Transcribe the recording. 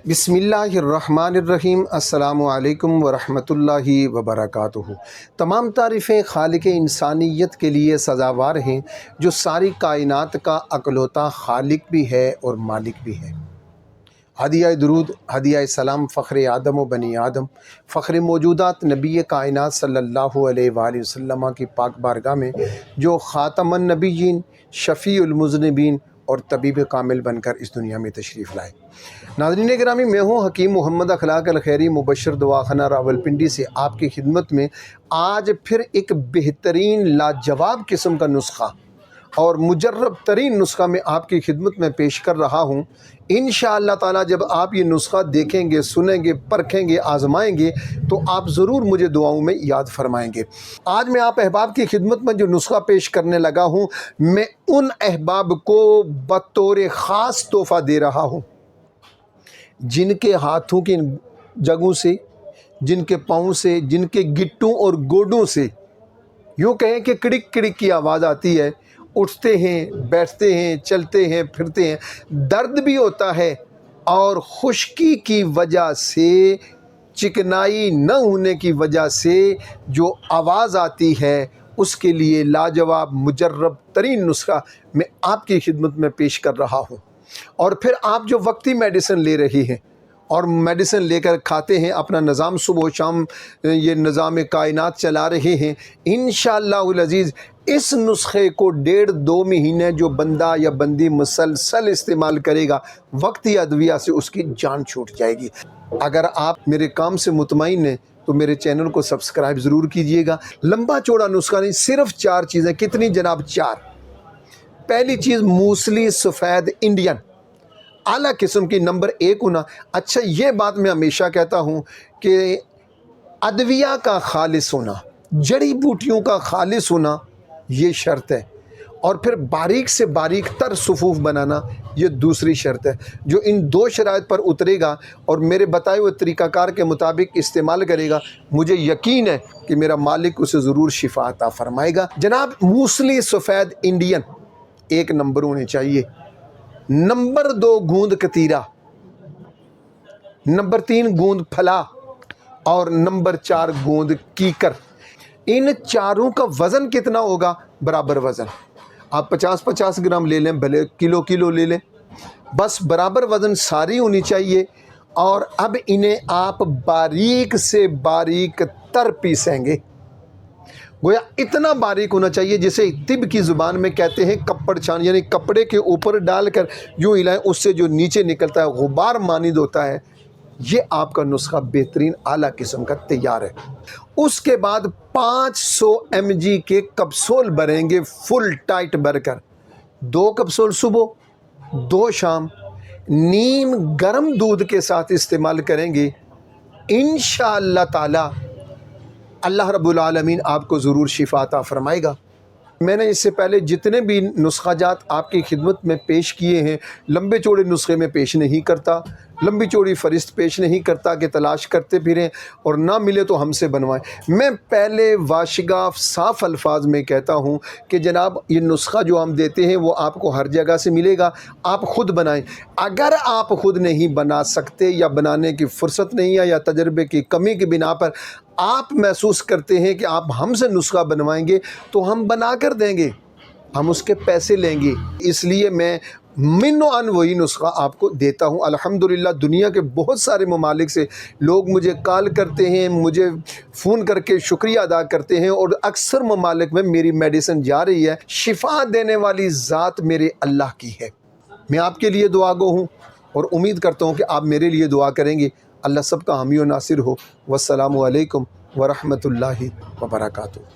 बिस्मिल्लाहिर्रहमानिर्रहीम। अस्सलामु अलैकुम वरहमतुल्लाहि वबरकातुहू। तमाम तारीफ़ें खालिक इंसानियत के लिए सज़ावार हैं, जो सारी कायनात का अकलौता खालिक भी है और मालिक भी है। हदिया दुरूद, हदिया सलाम फ़ख्र आदम व बनी आदम, फ़ख्र मौजूदात नबी कायनात सल्लल्लाहु अलैहि वसल्लम की पाक बारगाह में, जो ख़ातमुन नबिय्यीन, शफ़ीउल मुज़निबीन और तबीब कामिल बनकर इस दुनिया में तशरीफ़ लाए। नाज़रीन गिरामी, मैं हूँ हकीम मोहम्मद अखलाक अल खैरी, मुबशर दवाखाना रावलपिंडी से आपकी खिदमत में आज फिर एक बेहतरीन लाजवाब किस्म का नुस्खा और मुजर्रब तरीन नुस्खा मैं आपकी खिदमत में पेश कर रहा हूँ। इंशाअल्लाह ताला जब आप ये नुस्खा देखेंगे, सुनेंगे, परखेंगे, आजमाएंगे तो आप ज़रूर मुझे दुआओं में याद फरमाएंगे। आज मैं आप अहबाब की खिदमत में जो नुस्खा पेश करने लगा हूँ, मैं उन अहबाब को बतौर ख़ास तोहफ़ा दे रहा हूँ जिनके हाथों की जगहों से, जिनके पाँव से, जिनके गिट्टों और गोडों से यूँ कहें कि किड़िक किड़िक की आवाज़ आती है। उठते हैं, बैठते हैं, चलते हैं, फिरते हैं, दर्द भी होता है और खुश्की की वजह से, चिकनाई न होने की वजह से जो आवाज़ आती है, उसके लिए लाजवाब मुजर्रब तरीन नुस्खा मैं आपकी खिदमत में पेश कर रहा हूँ। और फिर आप जो वक्ती मेडिसिन ले रही हैं और मेडिसिन लेकर खाते हैं, अपना निज़ाम सुबह शाम ये निज़ाम कायनात चला रहे हैं, इंशाअल्लाहुल अज़ीज़ इस नुस्खे को 1.5-2 महीने जो बंदा या बंदी मुसलसल इस्तेमाल करेगा, वक्ती अदविया से उसकी जान छूट जाएगी। अगर आप मेरे काम से मुतमईन हैं तो मेरे चैनल को सब्सक्राइब ज़रूर कीजिएगा। लंबा चौड़ा नुस्खा नहीं, सिर्फ 4 चीज़ें। कितनी जनाब? 4। पहली चीज़ मूसली सफ़ेद इंडियन, आला किस्म की, नंबर 1 होना। अच्छा, ये बात मैं हमेशा कहता हूँ कि अदविया का खालिस होना, जड़ी बूटियों का खालिस होना, ये शर्त है। और फिर बारीक से बारीक तर सुफूफ बनाना, ये दूसरी शर्त है। जो इन 2 शराइत पर उतरेगा और मेरे बताए हुए तरीक़ाकार के मुताबिक इस्तेमाल करेगा, मुझे यकीन है कि मेरा मालिक उसे ज़रूर शिफा अता फरमाएगा। जनाब, मूसली सफ़ेद इंडियन 1 नंबर होने चाहिए। नंबर 2 गूंद कतीरा, नंबर 3 गूंद फला और नंबर 4 गूंद कीकर। इन चारों का वज़न कितना होगा? बराबर वज़न। आप 50-50 ग्राम ले लें, भले किलो ले लें, बस बराबर वज़न सारी होनी चाहिए। और अब इन्हें आप बारीक से बारीक तर पीसेंगे। गोया इतना बारीक होना चाहिए जिसे तिब की ज़ुबान में कहते हैं कपड़ छान, यानी कपड़े के ऊपर डालकर यूँ हिलाएं, उससे जो नीचे निकलता है गुबार मानिद होता है। ये आपका नुस्खा बेहतरीन आला किस्म का तैयार है। उसके बाद 500 mg के कप्सूल भरेंगे, फुल टाइट भरकर। 2 कप्सूल सुबह, 2 शाम, नीम गर्म दूध के साथ इस्तेमाल करेंगे। इंशाअल्लाह ताला अल्लाह रब्बुल आलमीन आपको ज़रूर शिफा अता फरमाएगा। मैंने इससे पहले जितने भी नुस्खाजात आपकी खिदमत में पेश किए हैं, लंबे चौड़े नुस्खे में पेश नहीं करता, लंबी चौड़ी फ़रिस्त पेश नहीं करता कि तलाश करते फिरें और ना मिले तो हमसे बनवाएं। मैं पहले वाशिगाफ साफ़ अल्फाज में कहता हूँ कि जनाब, ये नुस्खा जो हम देते हैं वो आपको हर जगह से मिलेगा, आप ख़ुद बनाएं। अगर आप ख़ुद नहीं बना सकते या बनाने की फ़ुर्सत नहीं है या तजर्बे की कमी की बिना पर आप महसूस करते हैं कि आप हमसे नुस्खा बनवाएंगे, तो हम बना कर देंगे, हम उसके पैसे लेंगे। इसलिए मैं मिनो अन वही नुस्खा आपको देता हूँ। अल्हम्दुलिल्लाह दुनिया के बहुत सारे ममालिक से लोग मुझे कॉल करते हैं, मुझे फ़ोन करके शुक्रिया अदा करते हैं और अक्सर ममालिक में मेरी मेडिसिन जा रही है। शिफा देने वाली ज़ात मेरे अल्लाह की है। मैं आपके लिए दुआ गो हूँ और उम्मीद करता हूँ कि आप मेरे लिए दुआ करेंगे। अल्लाह सबका हामी व नासिर हो। वस्सलामु अलैकुम व रहमतुल्लाहि व बरकातुहू।